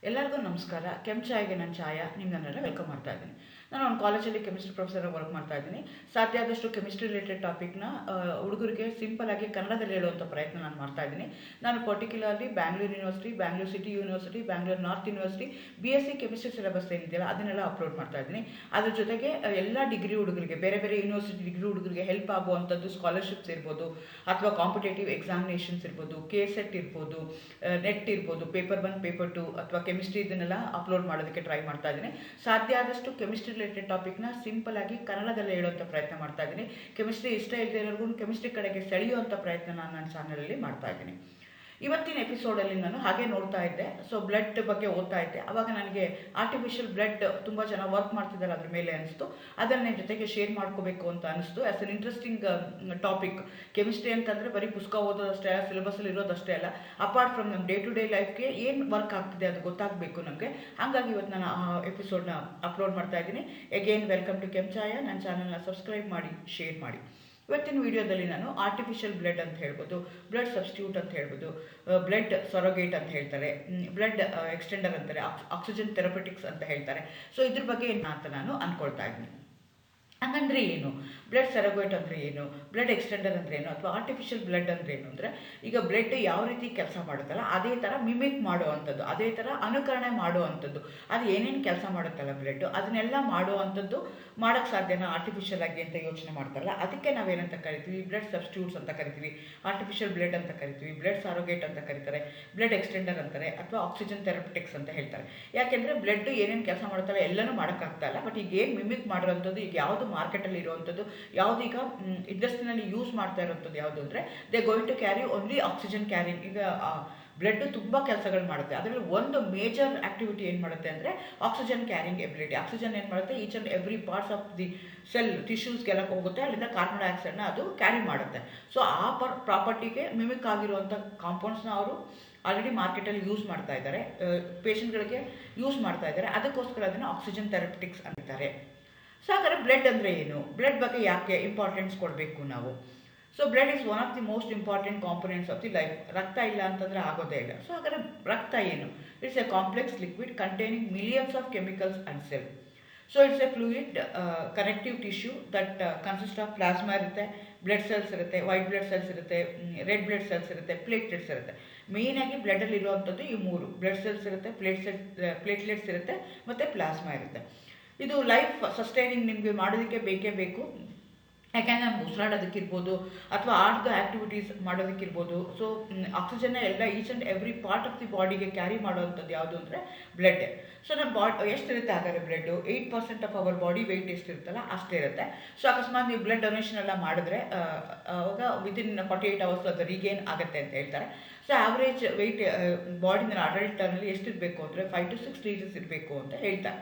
ಎಲ್ಲರಿಗೂ ನಮಸ್ಕಾರ. ಚಾಯ್ಗೆ ನಾನು ಛಾಯಾ ನಿಮ್ಮನ್ನೆಲ್ಲ ವೆಲ್ಕಮ್ ಮಾಡ್ತಾ ಇದ್ದೀನಿ. ನಾನು ಒಂದು ಕಾಲೇಜಲ್ಲಿ ಕೆಮಿಸ್ಟ್ರಿ ಪ್ರೊಫೆಸರಾಗಿ ವರ್ಕ್ ಮಾಡ್ತಾ ಇದ್ದೀನಿ. ಸಾಧ್ಯ ಆದಷ್ಟು ಕೆಮಿಸ್ಟ್ರಿ ರಿಲೇಟೆಡ್ ಟಾಪಿಕ್ನ ಹುಡುಗರಿಗೆ ಸಿಂಪಲ್ ಆಗಿ ಕನ್ನಡದಲ್ಲಿ ಹೇಳುವಂಥ ಪ್ರಯತ್ನ ನಾನು ಮಾಡ್ತಾ ಇದ್ದೀನಿ. ನಾನು particularly Bangalore university, Bangalore city university, Bangalore north university BSc chemistry syllabus ಏನಿದೆಯಲ್ಲ ಅದನ್ನೆಲ್ಲ ಅಪ್ಲೋಡ್ ಮಾಡ್ತಾ ಇದ್ದೀನಿ. ಅದ್ರ ಜೊತೆಗೆ ಎಲ್ಲ ಡಿಗ್ರಿ ಹುಡುಗರಿಗೆ, ಬೇರೆ ಬೇರೆ ಯೂನಿವರ್ಸಿಟಿ ಡಿಗ್ರಿ ಹುಡುಗರಿಗೆ ಹೆಲ್ಪ್ ಆಗುವಂಥದ್ದು ಸ್ಕಾಲರ್ಶಿಪ್ಸ್ ಇರ್ಬೋದು, ಅಥವಾ ಕಾಂಪಿಟೇಟಿವ್ ಎಕ್ಸಾಮಿನೇಷನ್ಸ್ ಇರ್ಬೋದು, KSET ಇರ್ಬೋದು, ನೆಟ್ ಇರ್ಬೋದು, ಪೇಪರ್ 1 ಪೇಪರ್ 2 ಅಥವಾ ಕೆಮಿಸ್ಟ್ರಿ ಇದನ್ನೆಲ್ಲ ಅಪ್ಲೋಡ್ ಮಾಡೋದಕ್ಕೆ ಟ್ರೈ ಮಾಡ್ತಾ ಇದ್ದೀನಿ. ಸಾಧ್ಯ ಆದಷ್ಟು ಕೆಮಿಸ್ಟ್ರಿ ರಿಲೇಟೆಡ್ ಟಾಪಿಕ್ನ ಸಿಂಪಲ್ ಆಗಿ ಕನ್ನಡದಲ್ಲಿ ಹೇಳುವಂಥ ಪ್ರಯತ್ನ ಮಾಡ್ತಾ ಇದ್ದೀನಿ. ಕೆಮಿಸ್ಟ್ರಿ ಇಷ್ಟ ಇಲ್ಲದೆ ಇರೋರ್ಗು ಕೆಮಿಸ್ಟ್ರಿ ಕಡೆಗೆ ಸೆಳೆಯುವಂಥ ಪ್ರಯತ್ನ ನಾನು ನನ್ನ ಚಾನಲಲ್ಲಿ ಮಾಡ್ತಾ ಇದ್ದೀನಿ. ಇವತ್ತಿನ ಎಪಿಸೋಡಲ್ಲಿ ನಾನು ಹಾಗೆ ನೋಡ್ತಾ ಇದ್ದೆ. ಸೊ ಬ್ಲಡ್ ಬಗ್ಗೆ ಓದ್ತಾ ಇದ್ದೆ. ಆವಾಗ ನನಗೆ ಆರ್ಟಿಫಿಷಿಯಲ್ ಬ್ಲಡ್ ತುಂಬ ಜನ ವರ್ಕ್ ಮಾಡ್ತಿದ್ದಾರೆ ಅದ್ರ ಮೇಲೆ ಅನಿಸ್ತು. ಅದನ್ನ ಜೊತೆಗೆ ಶೇರ್ ಮಾಡ್ಕೋಬೇಕು ಅಂತ ಅನಿಸ್ತು. As an interesting topic. Chemistry ಅಂತಂದರೆ ಬರೀ ಪುಸ್ತಕ ಓದೋದಷ್ಟೇ ಅಲ್ಲ, ಸಿಲೆಬಸ್ಸಲ್ಲಿ ಇರೋದಷ್ಟೇ ಅಲ್ಲ, ಅಪಾರ್ಟ್ ಫ್ರಮ್ ನಮ್ಮ ಡೇ ಟು ಡೇ ಲೈಫ್ಗೆ ಏನು ವರ್ಕ್ ಆಗ್ತಿದೆ ಅದು ಗೊತ್ತಾಗಬೇಕು ನಮಗೆ. ಹಾಗಾಗಿ ಇವತ್ತು ನಾನು ಎಪಿಸೋಡ್ನ ಅಪ್ಲೋಡ್ ಮಾಡ್ತಾ ಇದ್ದೀನಿ. ಎಗೇನ್ ವೆಲ್ಕಮ್ ಟು ಛಾಯಾ. ನನ್ನ ಚಾನಲ್ನ ಸಬ್ಸ್ಕ್ರೈಬ್ ಮಾಡಿ, ಶೇರ್ ಮಾಡಿ. ಇವತ್ತಿನ ವಿಡಿಯೋದಲ್ಲಿ ನಾನು ಆರ್ಟಿಫಿಷಿಯಲ್ ಬ್ಲಡ್ ಅಂತ ಹೇಳ್ಬೋದು, ಬ್ಲಡ್ ಸಬ್ಸ್ಟಿಟ್ಯೂಟ್ ಅಂತ ಹೇಳ್ಬೋದು, ಬ್ಲಡ್ ಸೊರೊಗೇಟ್ ಅಂತ ಹೇಳ್ತಾರೆ, ಬ್ಲಡ್ ಎಕ್ಸ್ಟೆಂಡರ್ ಅಂತಾರೆ, ಆಕ್ಸಿಜನ್ ಥೆರಪೆಟಿಕ್ಸ್ ಅಂತ ಹೇಳ್ತಾರೆ. ಸೊ ಇದ್ರ ಬಗ್ಗೆ ಏನು ಅಂತ ನಾನು ಅಂದ್ಕೊಳ್ತಾ ಇದ್ದೀನಿ. ಹಂಗಂದ್ರೆ ಏನು? ಬ್ಲಡ್ ಸೆರಗೋಯ್ಟ್ ಅಂದರೆ ಏನು? ಬ್ಲಡ್ ಎಕ್ಸ್ಟೆಂಡರ್ ಅಂದರೆ ಏನು? ಅಥವಾ ಆರ್ಟಿಫಿಷಿಯಲ್ ಬ್ಲಡ್ ಅಂದರೆ ಏನು ಅಂದರೆ, ಈಗ ಬ್ಲಡ್ ಯಾವ ರೀತಿ ಕೆಲಸ ಮಾಡುತ್ತಲ್ಲ ಅದೇ ಥರ ಮಿಮಿಕ್ ಮಾಡುವಂಥದ್ದು, ಅದೇ ಥರ ಅನುಕರಣೆ ಮಾಡುವಂಥದ್ದು. ಅದು ಏನೇನು ಕೆಲಸ ಮಾಡುತ್ತಲ್ಲ ಬ್ಲಡ್, ಅದನ್ನೆಲ್ಲ ಮಾಡುವಂಥದ್ದು ಮಾಡೋಕ್ಕೆ ಸಾಧ್ಯನಾ ಆರ್ಟಿಫಿಷಿಯಲ್ ಆಗಿ ಅಂತ ಯೋಚನೆ ಮಾಡ್ತಾರಲ್ಲ, ಅದಕ್ಕೆ ನಾವೇನಂತ ಕರಿತೀವಿ? ಬ್ಲಡ್ ಸಬ್ಸ್ಟಿಟ್ಯೂಟ್ಸ್ ಅಂತ ಕರಿತೀವಿ, ಆರ್ಟಿಫಿಷಿಯಲ್ ಬ್ಲಡ್ ಅಂತ ಕರಿತೀವಿ, ಬ್ಲಡ್ ಸರೋಗೇಟ್ ಅಂತ ಕರೀತಾರೆ, ಬ್ಲಡ್ ಎಕ್ಸ್ಟೆಂಡರ್ ಅಂತಾರೆ, ಅಥವಾ ಆಕ್ಸಿಜನ್ ಥೆರಪೆಟಿಕ್ಸ್ ಅಂತ ಹೇಳ್ತಾರೆ. ಯಾಕೆಂದರೆ ಬ್ಲಡ್ ಏನೇನು ಕೆಲಸ ಮಾಡುತ್ತಲ್ಲ ಎಲ್ಲನೂ ಮಾಡೋಕ್ಕಾಗ್ತಾ ಇಲ್ಲ. ಬಟ್ ಈಗ ಏನು ಮಿಮಿಕ್ ಮಾಡಿರೋಂಥದ್ದು, ಈಗ ಯಾವುದು ಮಾರ್ಕೆಟಲ್ಲಿ ಇರುವಂಥದ್ದು, ಯಾವುದೀಗ ಇಂಡಸ್ಟ್ರಿನಲ್ಲಿ ಯೂಸ್ ಮಾಡ್ತಾ ಇರೋಂಥದ್ದು ಯಾವುದು ಅಂದರೆ, they going to carry only oxygen carrying. ಈಗ ಬ್ಲಡ್ ತುಂಬ ಕೆಲಸಗಳು ಮಾಡುತ್ತೆ. ಅದರಲ್ಲಿ ಒಂದು ಮೇಜರ್ ಆ್ಯಕ್ಟಿವಿಟಿ ಏನು ಮಾಡುತ್ತೆ ಅಂದರೆ ಆಕ್ಸಿಜನ್ ಕ್ಯಾರಿಂಗ್ ಎಬಿಲಿಟಿ. ಆಕ್ಸಿಜನ್ ಏನು ಮಾಡುತ್ತೆ, each and every parts of the cell ಟಿಶ್ಯೂಸ್ಗೆಲ್ಲ ಹೋಗುತ್ತೆ, ಅಲ್ಲಿಂದ ಕಾರ್ಬನ್ ಡೈಆಕ್ಸೈಡ್ನ ಅದು ಕ್ಯಾರಿ ಮಾಡುತ್ತೆ. ಸೊ ಆ ಪ್ರಾಪರ್ಟಿಗೆ ಮಿಮಿಕ್ ಆಗಿರುವಂಥ ಕಾಂಪೌಂಡ್ಸ್ನ ಅವರು ಆಲ್ರೆಡಿ ಮಾರ್ಕೆಟಲ್ಲಿ ಯೂಸ್ ಮಾಡ್ತಾ ಇದ್ದಾರೆ, ಪೇಷಂಟ್ಗಳಿಗೆ ಯೂಸ್ ಮಾಡ್ತಾ ಇದ್ದಾರೆ. ಅದಕ್ಕೋಸ್ಕರ ಅದನ್ನು ಆಕ್ಸಿಜನ್ ಥೆರಪೆಟಿಕ್ಸ್ ಅಂತಾರೆ. ಸೊ ಹಾಗಾದರೆ ಬ್ಲಡ್ ಅಂದರೆ ಏನು? ಬ್ಲಡ್ ಬಗ್ಗೆ ಯಾಕೆ ಇಂಪಾರ್ಟೆನ್ಸ್ ಕೊಡಬೇಕು ನಾವು? So blood is one of the most important components of the life. ರಕ್ತ ಇಲ್ಲ ಅಂತಂದರೆ ಆಗೋದೇ ಇಲ್ಲ. ಸೊ ಹಾಗಾದರೆ ರಕ್ತ ಏನು? It's A complex liquid containing millions of chemicals and sell. So it's A fluid connective tissue that consist of plasma ಇರುತ್ತೆ, blood cells ಇರುತ್ತೆ, ವೈಟ್ ಬ್ಲಡ್ ಸೆಲ್ಸ್ ಇರುತ್ತೆ, ರೆಡ್ ಬ್ಲಡ್ ಸೆಲ್ಸ್ ಇರುತ್ತೆ, ಪ್ಲೇಟ್ಲೆಟ್ಸ್ ಇರುತ್ತೆ. ಮೇಯ್ನಾಗಿ ಬ್ಲಡ್ಡಲ್ಲಿ ಇರುವಂಥದ್ದು ಈ ಮೂರು: ಬ್ಲಡ್ ಸೆಲ್ಸ್ ಇರುತ್ತೆ, ಪ್ಲೇಟ್ಲೆಟ್ಸ್ ಇರುತ್ತೆ, ಮತ್ತು ಪ್ಲಾಸ್ಮಾ ಇರುತ್ತೆ. ಇದು ಲೈಫ್ ಸಸ್ಟೈನಿಂಗ್ ನಿಮಗೆ ಮಾಡೋದಕ್ಕೆ ಬೇಕೇ ಬೇಕು. ಯಾಕೆಂದರೆ ನಮ್ಗೆ ಉಸಿರಾಡೋದಕ್ಕಿರ್ಬೋದು, ಅಥವಾ ಆರ್ಟ್ ಆ್ಯಕ್ಟಿವಿಟೀಸ್ ಮಾಡೋದಕ್ಕಿರ್ಬೋದು. ಸೊ ಆಕ್ಸಿಜನ್ನ ಎಲ್ಲ each and every part of the ಬಾಡಿಗೆ ಕ್ಯಾರಿ ಮಾಡುವಂಥದ್ದು ಯಾವುದು ಅಂದರೆ ಬ್ಲಡ್. ಸೊ ನಮ್ಮ ಎಷ್ಟಿರುತ್ತೆ ಹಾಗಾದರೆ blood? 8% of our body weight ಎಷ್ಟಿರುತ್ತಲ್ಲ ಅಷ್ಟೇ ಇರುತ್ತೆ. ಸೊ ಅಕಸ್ಮಾತ್ ನೀವು ಬ್ಲಡ್ ಡೊನೇಷನ್ ಎಲ್ಲ ಮಾಡಿದ್ರೆ ಅವಾಗ ವಿತಿನ್ 48 hours ಅದು ರೀಗೇನ್ ಆಗುತ್ತೆ ಅಂತ ಹೇಳ್ತಾರೆ. ಸೊ ಆವ್ರೇಜ್ ವೆಯ್ಟ್ ಬಾಡಿನ ಅಡಲ್ಟಲ್ಲಿ ಎಷ್ಟಿರಬೇಕು ಅಂದರೆ 5 to 6 kgs ಇರಬೇಕು ಅಂತ ಹೇಳ್ತಾರೆ.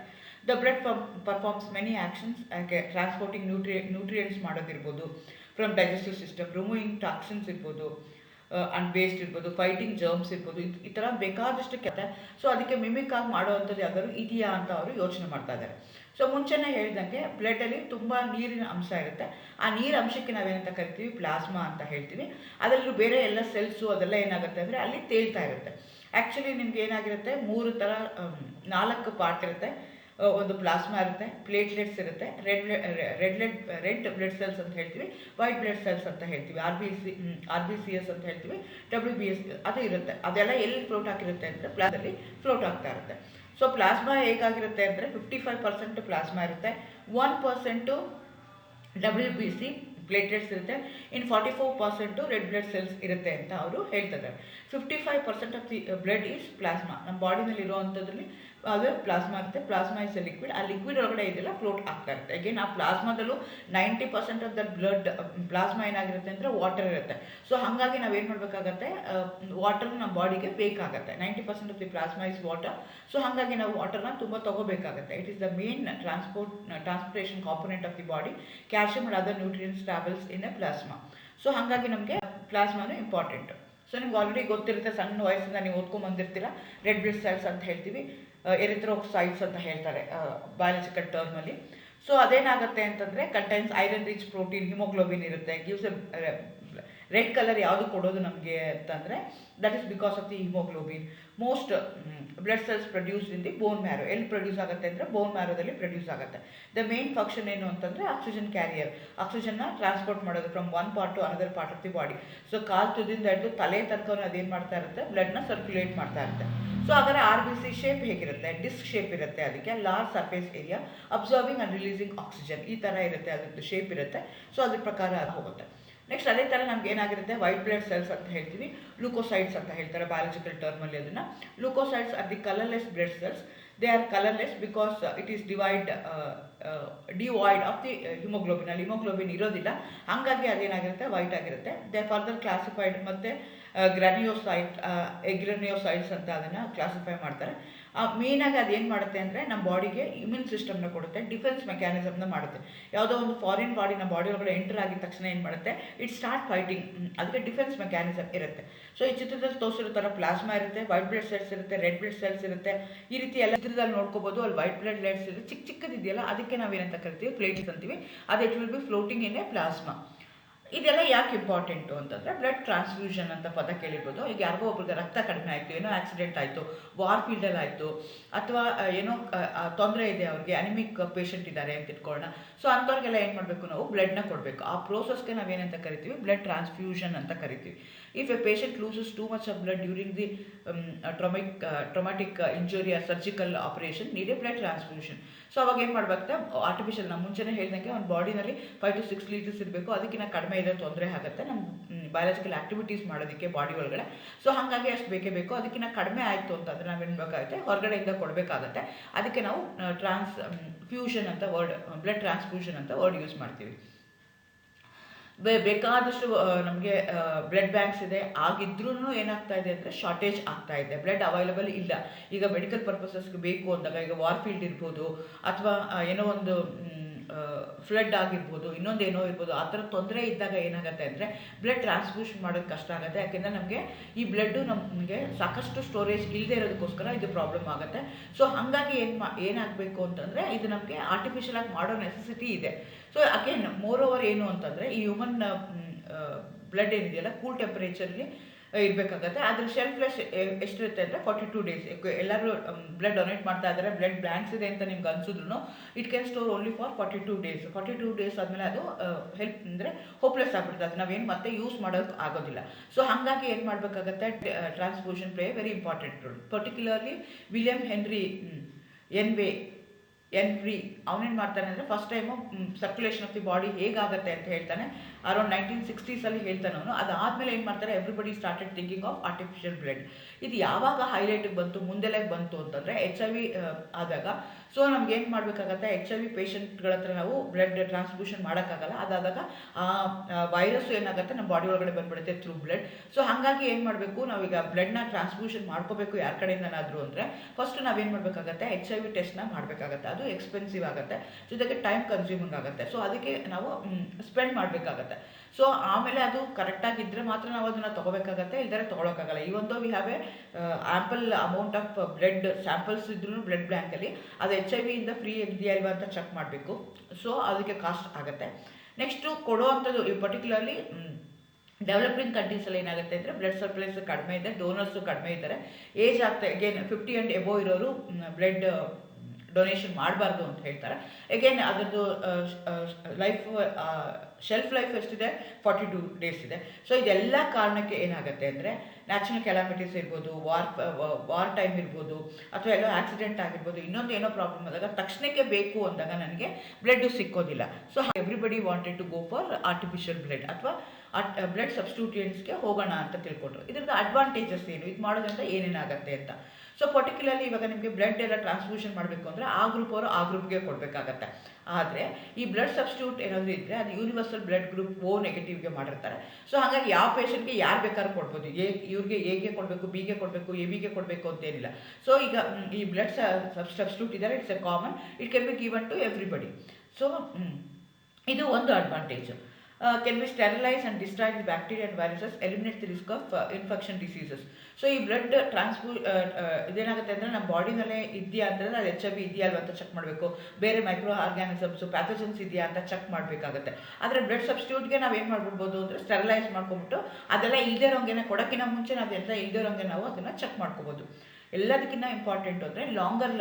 The blood performs many actions, ಯಾಕೆ ಟ್ರಾನ್ಸ್ಪೋರ್ಟಿಂಗ್ ನ್ಯೂಟ್ರಿಯೆಂಟ್ಸ್ ಮಾಡೋದಿರ್ಬೋದು, from digestive system, removing toxins ಇರ್ಬೋದು, ಅಂಡ್ ವೇಸ್ಟ್ ಇರ್ಬೋದು, ಫೈಟಿಂಗ್ ಜರ್ಮ್ಸ್ ಇರ್ಬೋದು, ಈ ಥರ ಬೇಕಾದಷ್ಟು ಕೆಲಸ. ಸೊ ಅದಕ್ಕೆ ಮಿಮಿಕ್ ಆಗಿ ಮಾಡುವಂಥದ್ದು ಯಾವ್ದಾದ್ರು ಇದೆಯಾ ಅಂತ ಅವರು ಯೋಚನೆ ಮಾಡ್ತಾ ಇದ್ದಾರೆ. ಸೊ ಮುಂಚೆನೇ ಹೇಳಿದಂಗೆ ಬ್ಲಡ್ಡಲ್ಲಿ ತುಂಬ ನೀರಿನ ಅಂಶ ಇರುತ್ತೆ. ಆ ನೀರು ಅಂಶಕ್ಕೆ ನಾವೇನಂತ ಕರಿತೀವಿ? ಪ್ಲಾಸ್ಮಾ ಅಂತ ಹೇಳ್ತೀವಿ. ಅದರಲ್ಲೂ ಬೇರೆ ಎಲ್ಲ ಸೆಲ್ಸು ಅದೆಲ್ಲ ಏನಾಗುತ್ತೆ ಅಂದರೆ ಅಲ್ಲಿ ತೇಲ್ತಾ ಇರುತ್ತೆ. ಆ್ಯಕ್ಚುಲಿ ನಿಮ್ಗೆ ಏನಾಗಿರುತ್ತೆ, 4 ಪಾರ್ಟ್ ಇರುತ್ತೆ. ಒಂದು ಪ್ಲಾಸ್ಮಾ ಇರುತ್ತೆ, ಪ್ಲೇಟ್ಲೆಟ್ಸ್ ಇರುತ್ತೆ, ರೆಡ್ ಬ್ಲಡ್ ಸೆಲ್ಸ್ ಅಂತ ಹೇಳ್ತೀವಿ, ವೈಟ್ ಬ್ಲಡ್ ಸೆಲ್ಸ್ ಅಂತ ಹೇಳ್ತೀವಿ, RBCS ಅಂತ ಹೇಳ್ತೀವಿ, WBS ಅದು ಇರುತ್ತೆ. ಅದೆಲ್ಲ ಎಲ್ಲಿ ಫ್ಲೋಟ್ ಆಗಿರುತ್ತೆ ಅಂದರೆ ಪ್ಲಾಸ್ಮಲ್ಲಿ ಫ್ಲೋಟ್ ಆಗ್ತಾ ಇರುತ್ತೆ. ಸೊ ಪ್ಲಾಸ್ಮಾ ಹೇಗಾಗಿರುತ್ತೆ ಅಂದರೆ 55% ಪ್ಲಾಸ್ಮಾ ಇರುತ್ತೆ, 1% WBC ಪ್ಲೇಟ್ಲೆಟ್ಸ್ ಇರುತ್ತೆ, ಇನ್ 44% ರೆಡ್ ಬ್ಲಡ್ ಸೆಲ್ಸ್ ಇರುತ್ತೆ ಅಂತ ಅವರು ಹೇಳ್ತಿದ್ದಾರೆ. 55% of the blood is plasma. ನಮ್ಮ ಬಾಡಿನಲ್ಲಿ ಇರುವಂಥದ್ರಲ್ಲಿ ಅದು ಪ್ಲಾಸ್ಮಾ ಇರುತ್ತೆ. Plasma is A liquid. ಆ ಲಿಕ್ವಿಡ್ ಒಳಗಡೆ ಇದೆಲ್ಲ ಫ್ಲೋಟ್ ಆಗ್ತಾ ಇರುತ್ತೆ. ಅಗೇನ್ ಆ ಪ್ಲಾಸ್ಮಾದಲ್ಲೂ 90% ಆಫ್ ದ ಬ್ಲಡ್ ಪ್ಲಾಸ್ಮಾ ಏನಾಗಿರುತ್ತೆ ಅಂದರೆ ವಾಟರ್ ಇರುತ್ತೆ. ಸೊ ಹಾಗಾಗಿ ನಾವೇನು ಮಾಡಬೇಕಾಗತ್ತೆ, ವಾಟರ್ ನಮ್ಮ ಬಾಡಿಗೆ ಬೇಕಾಗುತ್ತೆ. 90% of the plasma is water. So ಹಾಗಾಗಿ ನಾವು ವಾಟರ್ನ ತುಂಬ ತೊಗೋಬೇಕಾಗುತ್ತೆ. It is the main transportation component of the body. Calcium and other nutrients travels in a plasma. So ಹಾಗಾಗಿ ನಮಗೆ ಪ್ಲಾಸ್ಮಾನು ಇಂಪಾರ್ಟೆಂಟ್. ಸೊ ನಿಮ್ಗೆ ಆಲ್ರೆಡಿ ಗೊತ್ತಿರುತ್ತೆ, ಸಣ್ಣ ವಯಸ್ಸಿಂದ ನೀವು ಓದ್ಕೊಂಡ್ಬಂದಿರ್ತೀರ. ರೆಡ್ ಬ್ಲಡ್ ಸೆಲ್ಸ್ ಅಂತ ಹೇಳ್ತೀವಿ, ಎರಿಥ್ರೋಸೈಟ್ಸ್ ಅಂತ ಹೇಳ್ತಾರೆ ಬಯಾಲಜಿಕಲ್ ಟರ್ಮಲ್ಲಿ. ಸೊ ಅದೇನಾಗುತ್ತೆ ಅಂತಂದರೆ contains iron rich protein, haemoglobin ಇರುತ್ತೆ, ಗಿವ್ಸ್ ರೆಡ್ ಕಲರ್ ಯಾವುದು ಕೊಡೋದು ನಮಗೆ ಅಂತಂದರೆ that is because of the haemoglobin. Most blood cells produced in the bone marrow. ಎಲ್ಲಿ ಪ್ರೊಡ್ಯೂಸ್ ಆಗುತ್ತೆ ಅಂದರೆ ಬೋನ್ ಮ್ಯಾರೋದಲ್ಲಿ ಪ್ರೊಡ್ಯೂಸ್ ಆಗುತ್ತೆ. ದ ಮೇನ್ ಫಂಕ್ಷನ್ ಏನು ಅಂತಂದರೆ ಆಕ್ಸಿಜನ್ ಕ್ಯಾರಿಯರ್, ಆಕ್ಸಿಜನ್ನ ಟ್ರಾನ್ಸ್ಪೋರ್ಟ್ ಮಾಡೋದು from one part to another part of the body. So ಕಾಲು ತುದಿಯಿಂದ ಹಿಡಿದು ತಲೆ ತನಕ ಅದೇನು ಮಾಡ್ತಾ ಇರುತ್ತೆ, ಬ್ಲಡ್ನ ಸರ್ಕ್ಯುಲೇಟ್ ಮಾಡ್ತಾ ಇರುತ್ತೆ. ಸೊ ಅದರ RBC ಶೇಪ್ ಹೇಗಿರುತ್ತೆ, ಡಿಸ್ಕ್ ಶೇಪ್ ಇರುತ್ತೆ, ಅದಕ್ಕೆ large surface area observing and releasing oxygen, ಈ ಥರ ಇರುತ್ತೆ, ಅದರದ್ದು ಶೇಪ್ ಇರುತ್ತೆ. ಸೊ ಅದ್ರ ಪ್ರಕಾರ ಅದು ಹೋಗುತ್ತೆ. ನೆಕ್ಸ್ಟ್ ಅದೇ ಥರ ನಮ್ಗೆ ಏನಾಗಿರುತ್ತೆ, ವೈಟ್ ಬ್ಲಡ್ ಸೆಲ್ಸ್ ಅಂತ ಹೇಳ್ತೀವಿ, ಲೂಕೋಸೈಡ್ಸ್ ಅಂತ ಹೇಳ್ತಾರೆ ಬಯಾಲಜಿಕಲ್ ಟರ್ಮಲ್ಲಿ ಅದನ್ನು. Leucocytes are the colourless blood cells. They are colourless because it is devoid of the haemoglobin. ಅಲ್ಲಿ ಹಿಮೋಗ್ಲೋಬಿನ್ ಇರೋದಿಲ್ಲ, ಹಾಗಾಗಿ ಅದೇನಾಗಿರುತ್ತೆ, ವೈಟ್ ಆಗಿರುತ್ತೆ. ದೇ ಫರ್ದರ್ ಕ್ಲಾಸಿಫೈಡ್ ಮತ್ತು ಗ್ರಾನ್ಯೂಲೋಸೈಡ್ಸ್ ಅಂತ ಅದನ್ನು ಕ್ಲಾಸಿಫೈ ಮಾಡ್ತಾರೆ. ಮೇಯ್ನಾಗಿ ಅದೇನು ಮಾಡುತ್ತೆ ಅಂದರೆ ನಮ್ಮ ಬಾಡಿಗೆ ಇಮ್ಯೂನ್ ಸಿಸ್ಟಮ್ನ ಕೊಡುತ್ತೆ, ಡಿಫೆನ್ಸ್ ಮೆಕ್ಯಾನಿಸಮ್ನ ಮಾಡುತ್ತೆ. ಯಾವುದೋ ಒಂದು ಫಾರಿನ್ ಬಾಡಿ ನಮ್ಮ ಬಾಡಿ ಒಳಗಡೆ ಎಂಟರ್ ಆಗಿದ ತಕ್ಷಣ ಏನು ಮಾಡುತ್ತೆ, ಇಟ್ ಸ್ಟಾರ್ಟ್ ಫೈಟಿಂಗ್, ಅದಕ್ಕೆ ಡಿಫೆನ್ಸ್ ಮೆಕ್ಯಾನಿಸಮ್ ಇರುತ್ತೆ. ಸೊ ಈ ಚಿತ್ರದಲ್ಲಿ ತೋರಿಸಿರೋ ಥರ ಪ್ಲಾಸ್ಮಾ ಇರುತ್ತೆ, ವೈಟ್ ಬ್ಲಡ್ ಸೆಲ್ಸ್ ಇರುತ್ತೆ, ರೆಡ್ ಬ್ಲಡ್ ಸೆಲ್ಸ್ ಇರುತ್ತೆ, ಈ ರೀತಿ ಎಲ್ಲ ಚಿತ್ರದಲ್ಲಿ ನೋಡ್ಕೋಬೋದು. ಅಲ್ಲಿ ವೈಟ್ ಬ್ಲಡ್ ಸೆಲ್ಸ್ ಇರುತ್ತೆ, ಚಿಕ್ಕ ಚಿಕ್ಕದಿದೆಯಲ್ಲ, ಅದಕ್ಕೆ ನಾವೇನಂತ ಕರಿತೀವಿ, ಪ್ಲೇಟ್ಸ್ ಅಂತೀವಿ. ಅದು it will be floating in a plasma. ಇದೆಲ್ಲ ಯಾಕೆ ಇಂಪಾರ್ಟೆಂಟು ಅಂತಂದರೆ ಬ್ಲಡ್ ಟ್ರಾನ್ಸ್ಫ್ಯೂಷನ್ ಅಂತ ಪದ ಕೇಳಿರ್ಬೋದು. ಈಗ ಯಾರಿಗೋ ಒಬ್ರಿಗೆ ರಕ್ತ ಕಡಿಮೆ ಆಯಿತು, ಏನೋ ಆಕ್ಸಿಡೆಂಟ್ ಆಯಿತು, ವಾರ್ ಫೀಲ್ಡಲ್ಲಿ ಆಯಿತು, ಅಥವಾ ಏನೋ ತೊಂದರೆ ಇದೆ, ಅವ್ರಿಗೆ ಅನಿಮಿಕ್ ಪೇಷಂಟ್ ಇದ್ದಾರೆ ಅಂತ ಇಟ್ಕೊಳ್ಳೋಣ. ಸೊ ಅಂಥವ್ರಿಗೆಲ್ಲ ಏನು ಮಾಡಬೇಕು, ನಾವು ಬ್ಲಡ್ನ ಕೊಡಬೇಕು. ಆ ಪ್ರೋಸೆಸ್ಗೆ ನಾವೇನಂತ ಕರಿತೀವಿ, ಬ್ಲಡ್ ಟ್ರಾನ್ಸ್ಫ್ಯೂಷನ್ ಅಂತ ಕರಿತೀವಿ. If a patient loses too much of blood during the traumatic injury or surgical operation need a blood transfusion. So ಅವಾಗ ಏನು ಮಾಡಬೇಕು, ಆರ್ಟಿಫಿಷಿಯಲ್, ನಮ್ಮ ಮುಂಚೆನೇ ಹೇಳಿದಂಗೆ ಒಂದು ಬಾಡಿನಲ್ಲಿ 5 to 6 ಲೀಟರ್ಸ್ ಇರಬೇಕು, ಅದಕ್ಕಿಂತ ಕಡಿಮೆ ಇದ್ರೆ ತೊಂದರೆ ಆಗುತ್ತೆ ನಮ್ಮ ಬಯಾಲಜಿಕಲ್ ಆಕ್ಟಿವಿಟೀಸ್ ಮಾಡೋದಕ್ಕೆ ಬಾಡಿ ಒಳಗಡೆ. ಸೊ ಹಾಗಾಗಿ ಅಷ್ಟು ಬೇಕೇ ಬೇಕು. ಅದಕ್ಕಿಂತ ಕಡಿಮೆ ಆಯಿತು ಅಂತಂದರೆ ನಾವೇನು ಬೇಕಾಗುತ್ತೆ, ಹೊರಗಡೆಯಿಂದ ಕೊಡಬೇಕಾಗತ್ತೆ. ಅದಕ್ಕೆ ನಾವು ಟ್ರಾನ್ಸ್ಫ್ಯೂಷನ್ ಅಂತ ವರ್ಡ್, ಬ್ಲಡ್ ಟ್ರಾನ್ಸ್ಫ್ಯೂಷನ್ ಅಂತ ವರ್ಡ್ ಯೂಸ್ ಮಾಡ್ತೀವಿ. ಬೇಕಾದಷ್ಟು ನಮಗೆ ಬ್ಲಡ್ ಬ್ಯಾಂಕ್ಸ್ ಇದೆ, ಆಗಿದ್ರೂ ಏನಾಗ್ತಾ ಇದೆ ಅಂದರೆ ಶಾರ್ಟೇಜ್ ಆಗ್ತಾ ಇದೆ, ಬ್ಲಡ್ ಅವೈಲಬಲ್ ಇಲ್ಲ. ಈಗ ಮೆಡಿಕಲ್ ಪರ್ಪಸಸ್ಗೆ ಬೇಕು ಅಂದಾಗ, ಈಗ ವಾರ್ ಫೀಲ್ಡ್ ಇರ್ಬೋದು, ಅಥವಾ ಏನೋ ಒಂದು ಫ್ಲಡ್ ಆಗಿರ್ಬೋದು, ಇನ್ನೊಂದೇನೋ ಇರ್ಬೋದು, ಆ ಥರ ತೊಂದರೆ ಇದ್ದಾಗ ಏನಾಗುತ್ತೆ ಅಂದರೆ ಬ್ಲಡ್ ಟ್ರಾನ್ಸ್ಫ್ಯೂಷನ್ ಮಾಡೋದು ಕಷ್ಟ ಆಗುತ್ತೆ. ಯಾಕೆಂದರೆ ನಮಗೆ ಈ ಬ್ಲಡ್ಡು ನಮಗೆ ಸಾಕಷ್ಟು ಸ್ಟೋರೇಜ್ ಇಲ್ಲದೆ ಇರೋದಕ್ಕೋಸ್ಕರ ಇದು ಪ್ರಾಬ್ಲಮ್ ಆಗುತ್ತೆ. ಸೊ ಹಾಗಾಗಿ ಏನಾಗಬೇಕು ಅಂತಂದರೆ ಇದು ನಮಗೆ ಆರ್ಟಿಫಿಷಿಯಲ್ ಆಗಿ ಮಾಡೋ ನೆಸೆಸಿಟಿ ಇದೆ. ಸೊ ಅಗೇನ್ ಮೋರ್ ಓವರ್ ಏನು ಅಂತಂದರೆ ಈ ಹ್ಯೂಮನ್ ಬ್ಲಡ್ ಏನಿದೆಯಲ್ಲ ಕೂಲ್ ಟೆಂಪರೇಚರ್ಗೆ ಇರಬೇಕಾಗತ್ತೆ. ಅದ್ರ ಶೆಲ್ಫ್ ಲೈಫ್ ಎಷ್ಟಿರುತ್ತೆ ಅಂದರೆ 42 days. ಎಲ್ಲರೂ ಬ್ಲಡ್ ಡೊನೇಟ್ ಮಾಡ್ತಾ ಇದ್ದಾರೆ, ಬ್ಲಡ್ ಬ್ಯಾಂಕ್ಸ್ ಇದೆ ಅಂತ ನಿಮ್ಗೆ ಅನ್ಸಿದ್ರು it can store only for 42 days. 42 days ಆದಮೇಲೆ ಅದು ಹೆಲ್ಪ್ ಅಂದರೆ ಹೋಪ್ಲೆಸ್ ಆಗ್ಬಿಡುತ್ತೆ, ಅದು ನಾವೇನು ಮತ್ತೆ ಯೂಸ್ ಮಾಡೋಕ್ಕೆ ಆಗೋದಿಲ್ಲ. ಸೊ ಹಾಗಾಗಿ ಏನು ಮಾಡಬೇಕಾಗತ್ತೆ, transfusion play very important role. Particularly William henry ಎನ್ರಿ ಅವನೇನು ಮಾಡ್ತಾನೆ ಅಂದರೆ first time circulation of the body ಹೇಗಾಗುತ್ತೆ ಅಂತ ಹೇಳ್ತಾನೆ. ಅರೌಂಡ್ 1960s ಹೇಳ್ತಾನೆ ಅವನು. ಅದಾದಮೇಲೆ ಏನು ಮಾಡ್ತಾರೆ, everybody started thinking of artificial blood. ಇದು ಯಾವಾಗ ಹೈಲೈಟಿಗೆ ಬಂತು, ಮುಂದೆಲೆ ಬಂತು ಅಂತಂದರೆ HIV ಆದಾಗ. ಸೊ ನಮ್ಗೆ ಏನು ಮಾಡಬೇಕಾಗತ್ತೆ, HIV ಪೇಷಂಟ್ಗಳ ಹತ್ರ ನಾವು ಬ್ಲಡ್ ಟ್ರಾನ್ಸ್ಫ್ಯೂಷನ್ ಮಾಡೋಕ್ಕಾಗಲ್ಲ. ಅದಾದಾಗ ಆ ವೈರಸ್ಸು ಏನಾಗುತ್ತೆ ನಮ್ಮ ಬಾಡಿ ಒಳಗಡೆ ಬಂದ್ಬಿಡುತ್ತೆ ಥ್ರೂ ಬ್ಲಡ್. ಸೊ ಹಾಗಾಗಿ ಏನು ಮಾಡಬೇಕು, ನಾವೀಗ ಬ್ಲಡ್ನ ಟ್ರಾನ್ಸ್ಫ್ಯೂಷನ್ ಮಾಡ್ಕೋಬೇಕು ಯಾರ ಕಡೆಯಿಂದನಾದರೂ ಅಂದರೆ ಫಸ್ಟ್ ನಾವೇನು ಮಾಡಬೇಕಾಗತ್ತೆ, HIV ಟೆಸ್ಟ್ನ ಮಾಡಬೇಕಾಗತ್ತೆ. ಅದು ಎಕ್ಸ್ಪೆನ್ಸಿವ್ ಆಗುತ್ತೆ, ಜೊತೆಗೆ ಟೈಮ್ ಕನ್ಸ್ಯೂಮಿಂಗ್ ಆಗುತ್ತೆ. ಸೊ ಅದಕ್ಕೆ ನಾವು ಸ್ಪೆಂಡ್ ಮಾಡಬೇಕಾಗತ್ತೆ. ಸೊ ಆಮೇಲೆ ಅದು ಕರೆಕ್ಟಾಗಿದ್ದರೆ ಮಾತ್ರ ನಾವು ಅದನ್ನು ತೊಗೋಬೇಕಾಗತ್ತೆ, ಇಲ್ದರೆ ತೊಗೊಳಕ್ಕಾಗಲ್ಲ. ಈ ಒಂದು we have A ample amount of blood samples ಇದ್ರೂ ಬ್ಲಡ್ ಬ್ಯಾಂಕಲ್ಲಿ ಅದು HIV ಇಂದ ಫ್ರೀ ಇದೆಯಾ ಇಲ್ವಾ ಅಂತ ಚೆಕ್ ಮಾಡಬೇಕು. ಸೊ ಅದಕ್ಕೆ ಕಾಸ್ಟ್ ಆಗುತ್ತೆ. ನೆಕ್ಸ್ಟು ಕೊಡೋ ಅಂಥದ್ದು ಪರ್ಟಿಕ್ಯುಲರ್ಲಿ ಡೆವಲಪಿಂಗ್ ಕಂಟ್ರೀಸಲ್ಲಿ ಏನಾಗುತ್ತೆ ಅಂದರೆ ಬ್ಲಡ್ ಸಪ್ಲೈಸ್ ಕಡಿಮೆ ಇದೆ, ಡೋನರ್ಸು ಕಡಿಮೆ ಇದ್ದಾರೆ. ಏಜ್ ಆಗ್ತಾ ಅಗೇನ್ 50 and above ಇರೋರು ಬ್ಲಡ್ ಡೊನೇಷನ್ ಮಾಡಬಾರ್ದು ಅಂತ ಹೇಳ್ತಾರೆ. ಅಗೇನ್ ಅದರದ್ದು ಶೆಲ್ಫ್ ಲೈಫ್ ಎಷ್ಟಿದೆ, 42 days ಇದೆ. ಸೊ ಇದೆಲ್ಲ ಕಾರಣಕ್ಕೆ ಏನಾಗುತ್ತೆ ಅಂದರೆ ನ್ಯಾಚುರಲ್ ಕೆಲಾಮಿಟೀಸ್ ಇರ್ಬೋದು, ವಾರ್ ಟೈಮ್ ಇರ್ಬೋದು, ಅಥವಾ ಎಲ್ಲೋ ಆಕ್ಸಿಡೆಂಟ್ ಆಗಿರ್ಬೋದು, ಇನ್ನೊಂದು ಏನೋ ಪ್ರಾಬ್ಲಮ್ ಆದಾಗ ತಕ್ಷಣಕ್ಕೆ ಬೇಕು ಅಂದಾಗ ನನಗೆ ಬ್ಲಡ್ಡು ಸಿಕ್ಕೋದಿಲ್ಲ. So everybody wanted to go for artificial blood ಅಥವಾ ಬ್ಲಡ್ ಸಬ್ಸ್ಟಿಟ್ಯೂಯೆಂಟ್ಸ್ಗೆ ಹೋಗೋಣ ಅಂತ ತಿಳ್ಕೊಂಡ್ರು. ಇದರಿಂದ ಅಡ್ವಾಂಟೇಜಸ್ ಏನು, ಇದು ಮಾಡೋದ್ರಿಂದ ಏನೇನಾಗುತ್ತೆ ಅಂತ. ಸೊ ಪರ್ಟಿಕ್ಯುಲರ್ಲಿ ಇವಾಗ ನಿಮಗೆ ಬ್ಲಡ್ ಎಲ್ಲ ಟ್ರಾನ್ಸ್ಫ್ಯೂಷನ್ ಮಾಡಬೇಕು ಅಂದರೆ ಆ ಗ್ರೂಪ್ ಅವರು ಆ ಗ್ರೂಪ್ಗೆ ಕೊಡಬೇಕಾಗತ್ತೆ. ಆದರೆ ಈ ಬ್ಲಡ್ ಸಬ್ಸ್ಟಿಟ್ಯೂಟ್ ಏನಾದರೂ ಇದ್ದರೆ ಅದು ಯೂನಿವರ್ಸಲ್ ಬ್ಲಡ್ ಗ್ರೂಪ್ O ನೆಗೆಟಿವ್ಗೆ ಮಾಡಿರ್ತಾರೆ. ಸೊ ಹಾಗಾಗಿ ಯಾವ ಪೇಷಂಟ್ಗೆ ಯಾರು ಬೇಕಾದ್ರೂ ಕೊಡ್ಬೋದು, ಇವ್ರಿಗೆ Aಗೆ ಕೊಡಬೇಕು, Bಗೆ ಕೊಡಬೇಕು, ABಗೆ ಕೊಡಬೇಕು ಅಂತೇನಿಲ್ಲ. ಸೊ ಈಗ ಈ ಬ್ಲಡ್ ಸಬ್ಸ್ಟಿಟ್ಯೂಟ್ ಇದ್ದಾರೆ, it's a common, it can be given to everybody. So ಇದು ಒಂದು advantage. can be sterilized and destroy the bacteria and viruses, eliminate the risk of infection diseases. So ಈ ಬ್ಲಡ್ ಇದೇನಾಗುತ್ತೆ ಅಂದರೆ ನಮ್ಮ ಬಾಡಿನಲ್ಲೇ ಇದೆಯಾ ಅಂತಂದರೆ ಅದು HIV ಇದೆಯಾ ಅಲ್ವಾ ಅಂತ ಚೆಕ್ ಮಾಡಬೇಕು. ಬೇರೆ ಮೈಕ್ರೋ ಆರ್ಗ್ಯಾನಿಸಮ್ಸು ಪ್ಯಾಥೋಜನ್ಸ್ ಇದೆಯಾ ಅಂತ ಚೆಕ್ ಮಾಡಬೇಕಾಗುತ್ತೆ. ಆದರೆ ಬ್ಲಡ್ ಸಬ್ಸ್ಟಿಟ್ಯೂಟ್ಗೆ ನಾವು ಏನು ಮಾಡ್ಬಿಡ್ಬೋದು ಅಂದರೆ ಸ್ಟೆರಿಲೈಸ್ ಮಾಡ್ಕೊಂಬಿಟ್ಟು ಅದೆಲ್ಲ ಇಲ್ಲದೇ ಇರೋಂಗೆ ಕೊಡೋಕ್ಕಿಂತ ಮುಂಚೆ ನಾವೆಲ್ಲ ಇಲ್ಲದೇ ಇರೋಂಗೆ ನಾವು ಅದನ್ನು ಚೆಕ್ ಮಾಡ್ಕೋಬೋದು. ಎಲ್ಲದಕ್ಕಿಂತ ಇಂಪಾರ್ಟೆಂಟು ಅಂದರೆ ಲಾಂಗರ್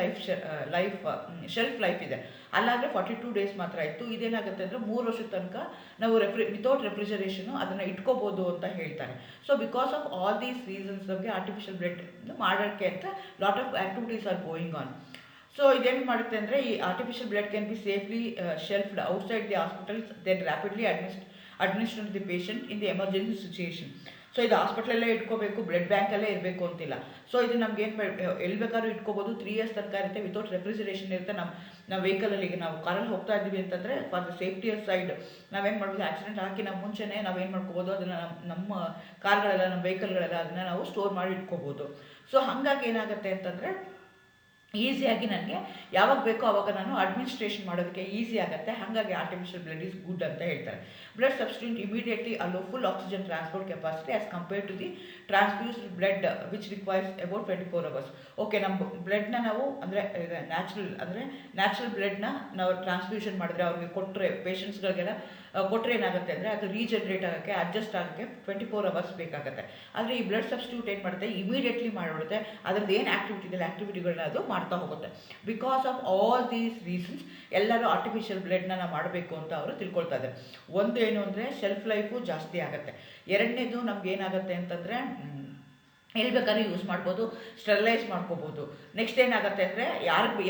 ಶೆಲ್ಫ್ ಲೈಫ್ ಇದೆ. ಅಲ್ಲಾದರೆ 42 ಡೇಸ್ ಮಾತ್ರ ಇತ್ತು. ಇದೇನಾಗುತ್ತೆ ಅಂದರೆ 3 ವರ್ಷದ ತನಕ ನಾವು ವಿತೌಟ್ ರೆಫ್ರಿಜರೇಷನು ಅದನ್ನು ಇಟ್ಕೋಬೋದು ಅಂತ ಹೇಳ್ತಾರೆ. So because of all these reasons ನಮಗೆ ಆರ್ಟಿಫಿಷಿಯಲ್ ಬ್ಲಡ್ ಮಾಡೋಕ್ಕೆ ಅಂತ lot of activities are going on. So ಇದೇನು ಮಾಡುತ್ತೆ ಅಂದರೆ ಈ artificial blood can be safely shelved outside the hospitals, then rapidly administer the patient in the emergency situation. So ಇದು ಹಾಸ್ಪಿಟ್ಲಲ್ಲೇ ಇಟ್ಕೋಬೇಕು, ಬ್ಲಡ್ ಬ್ಯಾಂಕಲ್ಲೇ ಇರಬೇಕು ಅಂತಿಲ್ಲ. ಸೊ ಇದು ನಮ್ಗೆ ಏನು ಎಲ್ಲಿ ಬೇಕಾದ್ರೂ ಇಟ್ಕೋಬೋದು. 3 years ತನಕ ಇರುತ್ತೆ, ವಿತೌಟ್ ರೆಫ್ರಿಜರೇಷನ್ ಇರುತ್ತೆ. ನಾವು ವೆಹಿಕಲಲ್ಲಿ ಈಗ ನಾವು ಕಾರಲ್ಲಿ ಹೋಗ್ತಾ ಇದ್ದೀವಿ ಅಂತಂದರೆ ಫಾರ್ ದ ಸೇಫ್ಟಿಯರ್ ಸೈಡ್ ನಾವೇನು ಮಾಡ್ಬೋದು, ಆಕ್ಸಿಡೆಂಟ್ ಹಾಕಿ ನಾವು ಮುಂಚೆನೇ ನಾವೇನು ಮಾಡ್ಕೋಬೋದು, ಅದನ್ನು ನಮ್ಮ ಕಾರ್ಗಳೆಲ್ಲ ನಮ್ಮ ವೆಹಿಕಲ್ಗಳೆಲ್ಲ ಅದನ್ನು ನಾವು ಸ್ಟೋರ್ ಮಾಡಿ ಇಟ್ಕೋಬೋದು. ಸೊ ಹಾಗಾಗಿ ಏನಾಗುತ್ತೆ ಅಂತಂದರೆ ಈಸಿಯಾಗಿ ನನಗೆ ಯಾವಾಗ ಬೇಕೋ ಆವಾಗ ನಾನು ಅಡ್ಮಿನಿಸ್ಟ್ರೇಷನ್ ಮಾಡೋದಕ್ಕೆ ಈಸಿ ಆಗುತ್ತೆ. ಹಾಗಾಗಿ ಆರ್ಟಿಫಿಷಿಯಲ್ ಬ್ಲಡ್ ಈಸ್ ಗುಡ್ ಅಂತ ಹೇಳ್ತಾರೆ. Blood substitute immediately allow full oxygen transport capacity as compared to the transfused blood which requires about 24 hours. Okay, ನಮ್ಮ ಬ್ಲಡ್ನ ನಾವು ಅಂದರೆ ನ್ಯಾಚುರಲ್ ಬ್ಲಡ್ನ ನಾವು ಟ್ರಾನ್ಸ್ಫ್ಯೂಷನ್ ಮಾಡಿದ್ರೆ ಅವ್ರಿಗೆ ಕೊಟ್ಟರೆ ಪೇಷಂಟ್ಸ್ಗಳಿಗೆಲ್ಲ ಕೊಟ್ಟರೆ ಏನಾಗುತ್ತೆ ಅಂದರೆ ಅದು ರೀಜನ್ರೇಟ್ ಆಗೋಕ್ಕೆ ಅಡ್ಜಸ್ಟ್ ಆಗೋಕ್ಕೆ 24 hours ಬೇಕಾಗುತ್ತೆ. ಆದರೆ ಈ ಬ್ಲಡ್ ಸಬ್ಸ್ಟಿಟ್ಯೂಟ್ ಏನು ಮಾಡುತ್ತೆ, ಇಮಿಡಿಯೇಟ್ಲಿ ಮಾಡಿಬಿಡುತ್ತೆ. ಅದ್ರದ್ದು ಏನು ಆ್ಯಕ್ಟಿವಿಟಿ ಇದೆ ಆ್ಯಕ್ಟಿವಿಟಿಗಳನ್ನ ಅದು ಮಾಡ್ತಾ ಹೋಗುತ್ತೆ. Because of all these reasons ಎಲ್ಲರೂ ಆರ್ಟಿಫಿಷಿಯಲ್ ಬ್ಲಡ್ನ ನಾವು ಮಾಡಬೇಕು ಅಂತ ಅವರು ತಿಳ್ಕೊಳ್ತಾ ಇದ್ದಾರೆ. ಒಂದು ಏನು ಅಂದರೆ ಶೆಲ್ಫ್ ಲೈಫು ಜಾಸ್ತಿ ಆಗುತ್ತೆ. ಎರಡನೇದು ನಮ್ಗೆ ಏನಾಗುತ್ತೆ ಅಂತಂದರೆ ಎಲ್ಲಿ ಬೇಕಾದ್ರೂ ಯೂಸ್ ಮಾಡ್ಬೋದು, ಸ್ಟೆರಿಲೈಸ್ ಮಾಡ್ಕೋಬೋದು. ನೆಕ್ಸ್ಟ್ ಏನಾಗುತ್ತೆ ಅಂದರೆ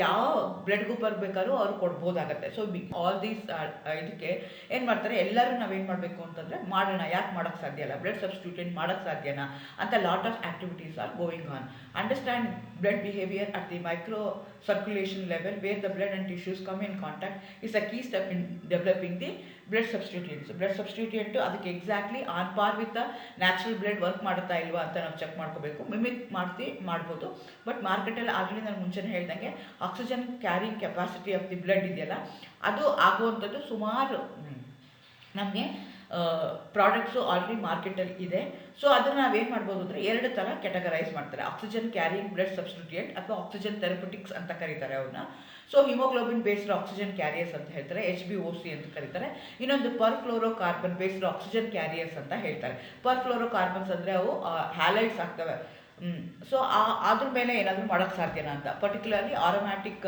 ಯಾವ ಬ್ಲಡ್ ಗ್ರೂಪ್ ಬೇಕಾದ್ರೂ ಅವ್ರು ಕೊಡ್ಬೋದಾಗತ್ತೆ. ಸೊ ಆಲ್ ದೀಸ್ ಇದಕ್ಕೆ ಏನು ಮಾಡ್ತಾರೆ, ಎಲ್ಲರೂ ನಾವೇನು ಮಾಡಬೇಕು ಅಂತಂದರೆ ಮಾಡೋಣ, ಯಾಕೆ ಮಾಡೋಕ್ಕೆ ಸಾಧ್ಯ ಇಲ್ಲ, ಬ್ಲಡ್ ಸಬ್ಸ್ಟಿಟ್ಯೂಟ್ ಮಾಡೋಕ್ಕೆ ಸಾಧ್ಯನಾ ಅಂತ lot of activities are going on. Understand blood behaviour at the micro circulation level where the blood and tissues come in contact is a key step in developing the blood substituents. Blood substituent ಅದಕ್ಕೆ exactly on ಪಾರ್ with the natural blood work ಮಾಡುತ್ತಾ ಇಲ್ವಾ ಅಂತ ನಾವು check ಮಾಡ್ಕೋಬೇಕು. Mimic ಮಾಡ್ಬೋದು. But ಮಾರ್ಕೆಟಲ್ಲಿ ಆಗಲಿ ನಾನು ಮುಂಚೆನೇ ಹೇಳ್ದಂಗೆ oxygen carrying capacity of the blood ಇದೆಯಲ್ಲ, ಅದು ಆಗುವಂಥದ್ದು ಸುಮಾರು ನಮಗೆ ಪ್ರಾಡಕ್ಟ್ಸು ಆಲ್ರೆಡಿ ಮಾರ್ಕೆಟಲ್ಲಿ ಇದೆ. ಸೊ ಅದನ್ನು ನಾವೇನು ಮಾಡ್ಬೋದು ಅಂದರೆ 2 ಥರ ಕ್ಯಾಟಗರೈಸ್ ಮಾಡ್ತಾರೆ. ಆಕ್ಸಿಜನ್ ಕ್ಯಾರಿಂಗ್ ಬ್ಲಡ್ ಸಬ್ಸ್ಟಿಟ್ಯೂಯೆಂಟ್ ಅಥವಾ ಆಕ್ಸಿಜನ್ ಥೆರಪ್ಯೂಟಿಕ್ಸ್ ಅಂತ ಕರೀತಾರೆ ಅವ್ರನ್ನ. So haemoglobin based oxygen carriers ಅಂತ ಹೇಳ್ತಾರೆ, HbOc ಅಂತ ಕರೀತಾರೆ. ಇನ್ನೊಂದು ಪರ್ಫ್ಲೋರೋ ಕಾರ್ಬನ್ ಬೇಸ್ಡ್ ಆಕ್ಸಿಜನ್ ಕ್ಯಾರಿಯರ್ಸ್ ಅಂತ ಹೇಳ್ತಾರೆ. ಪರ್ಫ್ಲೋರೋ ಕಾರ್ಬನ್ಸ್ ಅಂದರೆ ಅವು ಹ್ಯಾಲೈಡ್ಸ್ ಆಗ್ತವೆ. ಸೊ ಅದ್ರ ಮೇಲೆ ಏನಾದರೂ ಮಾಡೋಕ್ಕೆ ಸಾಧ್ಯನಾ ಅಂತ, ಪರ್ಟಿಕ್ಯುಲರ್ಲಿ ಆರೋಮ್ಯಾಟಿಕ್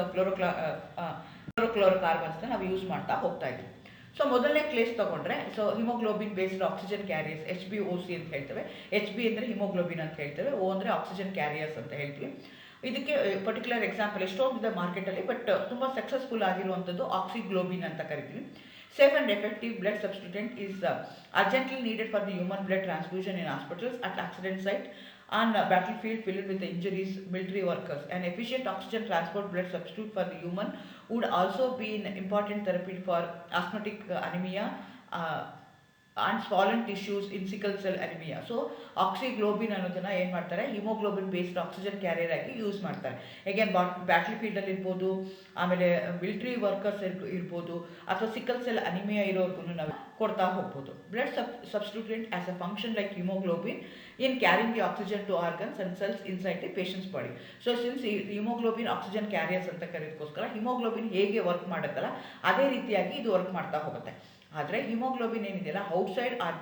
ಫ್ಲೋರೋ ಕಾರ್ಬನ್ಸ್ನ ನಾವು ಯೂಸ್ ಮಾಡ್ತಾ ಹೋಗ್ತಾ ಇದ್ದೀವಿ. ಸೊ ಮೊದಲನೇ ಕೇಸ್ ತೊಗೊಂಡ್ರೆ, so haemoglobin based oxygen carriers HbOc ಅಂತ ಹೇಳ್ತೇವೆ. HB ಅಂದರೆ ಹಿಮೋಗ್ಲೋಬಿನ್ ಅಂತ ಹೇಳ್ತೇವೆ, O ಅಂದರೆ ಆಕ್ಸಿಜನ್ ಕ್ಯಾರಿಯರ್ಸ್ ಅಂತ ಹೇಳ್ತೀವಿ. ಇದಕ್ಕೆ ಪರ್ಟಿಕ್ಯುಲರ್ ಎಕ್ಸಾಂಪಲ್ ಎಷ್ಟೊಂದಿದೆ ಮಾರ್ಕೆಟಲ್ಲಿ, ಬಟ್ ತುಂಬ ಸಕ್ಸಸ್ಫುಲ್ ಆಗಿರುವಂಥದ್ದು ಆಕ್ಸಿಗ್ಲೋಬಿನ್ ಅಂತ ಕರಿತೀವಿ. Safe and effective blood substituent is urgently needed for the human blood transfusion in hospitals, at accident site, on battlefield filled with injuries, military workers. An efficient oxygen transport blood substitute for the human would also be an important therapy for asthmatic anemia and swollen tissues in sickle cell anemia. So Oxyglobin ಅನ್ನೋದನ್ನು ಏನು ಮಾಡ್ತಾರೆ, haemoglobin based oxygen carrier ಆಗಿ use ಮಾಡ್ತಾರೆ. ಹೇಗೇನು battle ಫೀಲ್ಡಲ್ಲಿ ಇರ್ಬೋದು, ಆಮೇಲೆ military workers ಇರ್ಬೋದು, ಅಥವಾ ಸಿಕ್ಕಲ್ ಸೆಲ್ ಅನಿಮಿಯಾ ಇರೋರ್ಗು ನಾವು ಕೊಡ್ತಾ ಹೋಗ್ಬೋದು. Blood substituent as a function like haemoglobin in carrying the oxygen to organs and cells inside the patient's body. So since haemoglobin oxygen carriers ಅಂತ ಕರೆಯೋದಕ್ಕೋಸ್ಕರ ಹಿಮೋಗ್ಲೋಬಿನ್ ಹೇಗೆ ವರ್ಕ್ ಮಾಡುತ್ತಲ್ಲ ಅದೇ ರೀತಿಯಾಗಿ ಇದು ವರ್ಕ್ ಮಾಡ್ತಾ ಹೋಗುತ್ತೆ. ಆದರೆ ಹಿಮೋಗ್ಲೋಬಿನ್ ಏನಿದೆಯಲ್ಲ outside R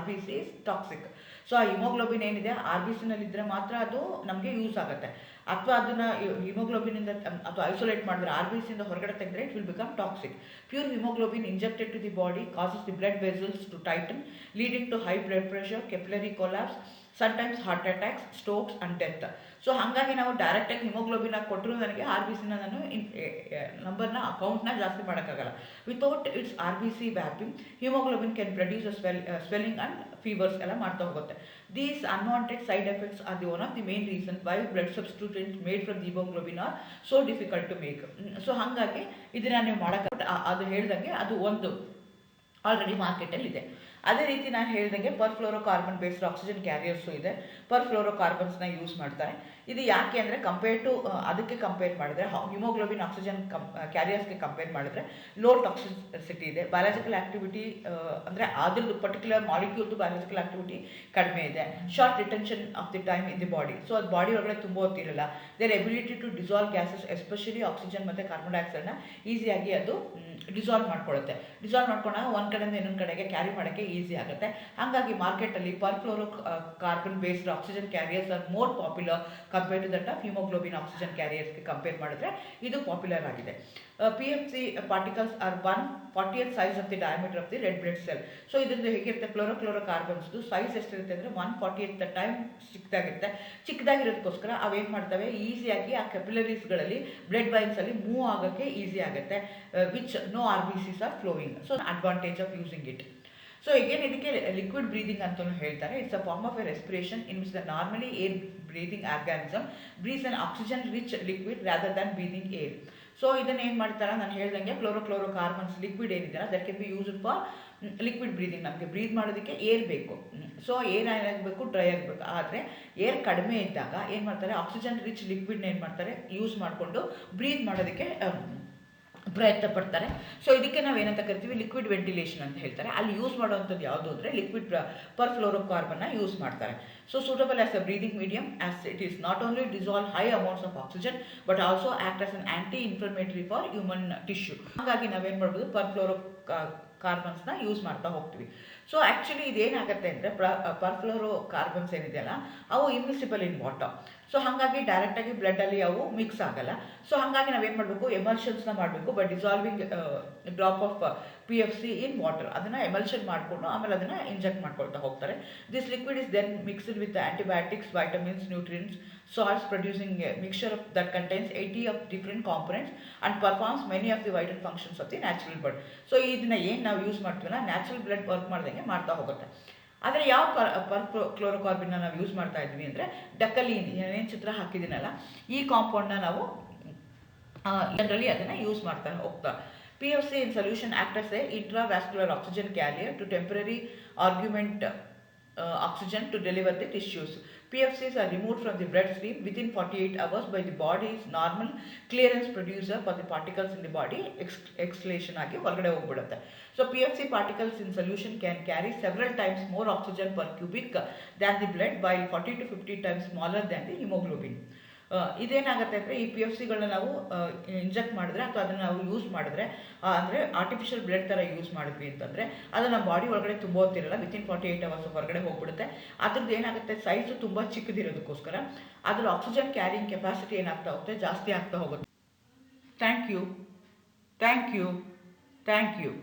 B C is toxic. So ಆ ಹಿಮೋಗ್ಲೋಬಿನ್ ಏನಿದೆ ಆರ್ ಬಿ ಸಿನಲ್ಲಿದ್ದರೆ ಮಾತ್ರ ಅದು ನಮಗೆ ಯೂಸ್ ಆಗುತ್ತೆ. ಅಥವಾ ಅದನ್ನು ಹಿಮೋಗ್ಲೋಬಿನಿಂದ ಅಥವಾ ಐಸೋಲೇಟ್ ಮಾಡಿದ್ರೆ ಆರ್ ಬಿ ಸಿಯಿಂದ ಹೊರಗಡೆ ತೆಗೆದ್ರೆ it will become toxic. Pure haemoglobin injected to the body causes the blood vessels to tighten, leading to high blood pressure, capillary collapse, sometimes heart attacks, strokes and death. So ಹಾಗಾಗಿ ನಾವು ಡೈರೆಕ್ಟಾಗಿ haemoglobin ಕೊಟ್ಟರು ನನಗೆ R B ಸಿನ ನಾನು ನಂಬರ್ನ ಅಕೌಂಟ್ನ ಜಾಸ್ತಿ ಮಾಡೋಕ್ಕಾಗಲ್ಲ. Without its R B C wrapping haemoglobin can produce swelling and fevers ಎಲ್ಲ ಮಾಡ್ತಾ ಹೋಗುತ್ತೆ. These unwanted side effects are one of the main reasons why blood substituents made from the hemoglobin are so difficult to make. So ಹಾಗಾಗಿ ಇದನ್ನು ನೀವು ಮಾಡೋಕ್ಕೆ ಅದು ಹೇಳ್ದಂಗೆ ಅದು ಒಂದು ಆಲ್ರೆಡಿ ಮಾರ್ಕೆಟಲ್ಲಿದೆ. ಅದೇ ರೀತಿ ನಾನು ಹೇಳ್ದಂಗೆ ಪರ್ಫ್ಲೋರೋಕಾರ್ಬನ್ ಬೇಸ್ಡ್ ಆಕ್ಸಿಜನ್ ಕ್ಯಾರಿಯರ್ಸು ಇದೆ. ಪರ್ಫ್ಲೋರೋಕಾರ್ಬನ್ಸ್ನ ಯೂಸ್ ಮಾಡ್ತಾರೆ. ಇದು ಯಾಕೆ ಅಂದರೆ ಕಂಪೇರ್ ಟು ಅದಕ್ಕೆ ಕಂಪೇರ್ ಮಾಡಿದ್ರೆ ಹಿಮೋಗ್ಲೋಬಿನ್ ಆಕ್ಸಿಜನ್ ಕ್ಯಾರಿಯರ್ಸ್ಗೆ ಕಂಪೇರ್ ಮಾಡಿದ್ರೆ ಲೋ ಟಾಕ್ಸಿಸಿಟಿ ಇದೆ. ಬಯಾಲಜಿಕಲ್ ಆಕ್ಟಿವಿಟಿ ಅಂದರೆ ಅದ್ರದ್ದು ಪರ್ಟಿಕ್ಯುಲರ್ ಮಾಲಿಕ್ಯೂಲ್ದು ಬಯಾಲಜಿಕಲ್ ಆಕ್ಟಿವಿಟಿ ಕಡಿಮೆ ಇದೆ. Short retention of the time in the body. So ಅದು ಬಾಡಿ ಒಳಗಡೆ ತುಂಬ ಹೊತ್ತಿರಲ್ಲ. Their ability to dissolve gases especially oxygen ಮತ್ತು ಕಾರ್ಬನ್ ಡೈಆಕ್ಸೈಡ್ನ ಈಸಿಯಾಗಿ ಅದು ಡಿಸಾಲ್ವ್ ಮಾಡ್ಕೊಳ್ಳುತ್ತೆ. ಡಿಸಾಲ್ವ್ ಮಾಡ್ಕೊಂಡಾಗ ಒಂದು ಕಡೆಯಿಂದ ಇನ್ನೊಂದು ಕಡೆಗೆ ಕ್ಯಾರಿ ಮಾಡೋಕ್ಕೆ ಈಸಿ ಆಗುತ್ತೆ. ಹಾಗಾಗಿ ಮಾರ್ಕೆಟಲ್ಲಿ perfluorocarbon based oxygen carriers are more popular compare to that of haemoglobin oxygen ಕ್ಯಾರಿಯರ್ಸ್ಗೆ ಕಂಪೇರ್ ಮಾಡಿದ್ರೆ ಇದು ಪಾಪ್ಯುಲರ್ ಆಗಿದೆ. PFC particles are 1/40th size of the diameter of the red blood cell. So ಇದರಿಂದ ಹೇಗಿರುತ್ತೆ, ಕ್ಲೋರೋಕಾರ್ಬನ್ಸ್ದು size ಎಷ್ಟಿರುತ್ತೆ ಅಂದರೆ 1/40th time ಚಿಕ್ಕದಾಗಿರುತ್ತೆ. ಚಿಕ್ಕದಾಗಿರೋದಕ್ಕೋಸ್ಕರ ಅವೇನು ಮಾಡ್ತವೆ, ಈಸಿಯಾಗಿ ಆ ಕೆಪಿಲರೀಸ್ಗಳಲ್ಲಿ ಬ್ಲಡ್ ವೈನ್ಸಲ್ಲಿ ಮೂವ್ ಆಗೋಕ್ಕೆ ಈಸಿ ಆಗುತ್ತೆ, which no RBCs are flowing. So advantage of using it. So again ಇದಕ್ಕೆ ಲಿಕ್ವಿಡ್ ಬ್ರೀದಿಂಗ್ ಅಂತಲೂ ಹೇಳ್ತಾರೆ. It's a form of a respiration in which the normally air breathing organism breathes an oxygen rich liquid rather than breathing air. So ಇದನ್ನು ಏನು ಮಾಡ್ತಾರೆ, ನಾನು ಹೇಳ್ದಂಗೆ chlorocarbons liquid ಏನಿದೆ that can be used for liquid breathing. ನಮಗೆ breathe ಮಾಡೋದಕ್ಕೆ air ಬೇಕು. So air ಆಗಬೇಕು, ಡ್ರೈ ಆಗಬೇಕು. ಆದರೆ ಏರ್ ಕಡಿಮೆ ಇದ್ದಾಗ ಏನು ಮಾಡ್ತಾರೆ, ಆಕ್ಸಿಜನ್ ರಿಚ್ ಲಿಕ್ವಿಡ್ನ ಏನು ಮಾಡ್ತಾರೆ, ಯೂಸ್ ಮಾಡಿಕೊಂಡು ಬ್ರೀದ್ ಮಾಡೋದಕ್ಕೆ ಪ್ರಯತ್ನ ಪಡ್ತಾರೆ. ಸೊ ಇದಕ್ಕೆ ನಾವು ಏನಂತ ಕರಿತೀವಿ, ಲಿಕ್ವಿಡ್ ವೆಂಟಿಲೇಷನ್ ಅಂತ ಹೇಳ್ತಾರೆ. ಅಲ್ಲಿ ಯೂಸ್ ಮಾಡುವಂಥದ್ದು ಯಾವುದು ಅಂದರೆ ಲಿಕ್ವಿಡ್ ಪರ್ಫ್ಲೋರೋಕಾರ್ಬನ್ನ ಯೂಸ್ ಮಾಡ್ತಾರೆ. So suitable as a breathing medium as it is not only dissolve high amounts of oxygen but also act as an anti inflammatory for human tissue. ಹಾಗಾಗಿ ನಾವೇನು ಮಾಡ್ಬೋದು, ಕಾರ್ಬನ್ಸ್ನ ಯೂಸ್ ಮಾಡ್ತಾ ಹೋಗ್ತೀವಿ. ಸೊ ಆ್ಯಕ್ಚುಲಿ ಇದೇನಾಗುತ್ತೆ ಅಂದರೆ ಪರ್ಫ್ಲೋರೋಕಾರ್ಬನ್ಸ್ ಏನಿದೆಯಲ್ಲ ಅವು invisible in water. So ಹಾಗಾಗಿ ಡೈರೆಕ್ಟಾಗಿ ಬ್ಲಡ್ಡಲ್ಲಿ ಅವು ಮಿಕ್ಸ್ ಆಗಲ್ಲ. ಸೊ ಹಾಗಾಗಿ ನಾವೇನು ಮಾಡಬೇಕು, ಎಮಲ್ಷನ್ಸ್ನ ಮಾಡಬೇಕು by dissolving drop of PFC in water. ಅದನ್ನು ಎಮಲ್ಷನ್ ಮಾಡಿಕೊಂಡು ಆಮೇಲೆ ಅದನ್ನು ಇಂಜೆಕ್ಟ್ ಮಾಡ್ಕೊಳ್ತಾ ಹೋಗ್ತಾರೆ. This liquid is then mixed with antibiotics, vitamins, nutrients, salts producing a mixture that contains 80 of different components and performs many of the vital functions of the natural blood. So ಇದನ್ನ ಏನು ನಾವು use ಮಾಡ್ತೀವಲ್ಲ natural blood work ಮಾಡ್ದಂಗೆ ಮಾಡ್ತಾ ಹೋಗುತ್ತೆ. ಆದರೆ ಯಾವ ಕ್ಲೋರೋಕಾರ್ಬಿನ್ನ ನಾವು ಯೂಸ್ ಮಾಡ್ತಾ ಇದ್ವಿ ಅಂದರೆ ಡಕಲೀನ್, ಏನೇನು ಚಿತ್ರ ಹಾಕಿದ್ದೀನಲ್ಲ ಈ ಕಾಂಪೌಂಡ್ನ ನಾವು ಇದರಲ್ಲಿ ಅದನ್ನು ಯೂಸ್ ಮಾಡ್ತಾ ಹೋಗ್ತಾ. PFC in solution act as a intravascular oxygen carrier to temporary augment oxygen to deliver the tissues. PFCs are removed from the bloodstream within 48 hours by the body's normal clearance producer for the particles in the body exhalation ಆಗಿ ಹೊರಗಡೆ ಹೋಗ್ಬಿಡುತ್ತೆ. So PFC particles in solution can carry several times more oxygen per cubic than the blood, while 40 to 50 times smaller than the hemoglobin. ಇದೇನಾಗುತ್ತೆ ಅಂದರೆ ಈ PFCಗಳನ್ನ ನಾವು inject ಮಾಡಿದ್ರೆ ಅಥವಾ ಅದನ್ನು ನಾವು ಯೂಸ್ ಮಾಡಿದ್ರೆ, ಅಂದರೆ ಆರ್ಟಿಫಿಷಿಯಲ್ ಬ್ಲಡ್ ಥರ ಯೂಸ್ ಮಾಡಿದ್ವಿ ಅಂತಂದರೆ ಅದು ನಮ್ಮ ಬಾಡಿ ಒಳಗಡೆ ತುಂಬ ಹೊತ್ತಿರಲ್ಲ, ವಿತಿನ್ 48 hours ಹೊರಗಡೆ ಹೋಗ್ಬಿಡುತ್ತೆ. ಅದ್ರದ್ದು ಏನಾಗುತ್ತೆ, ಸೈಜು ತುಂಬ ಚಿಕ್ಕದಿರೋದಕ್ಕೋಸ್ಕರ ಅದ್ರ ಆಕ್ಸಿಜನ್ ಕ್ಯಾರಿಂಗ್ ಕೆಪಾಸಿಟಿ ಏನಾಗ್ತಾ ಹೋಗುತ್ತೆ, ಜಾಸ್ತಿ ಆಗ್ತಾ ಹೋಗುತ್ತೆ. Thank you.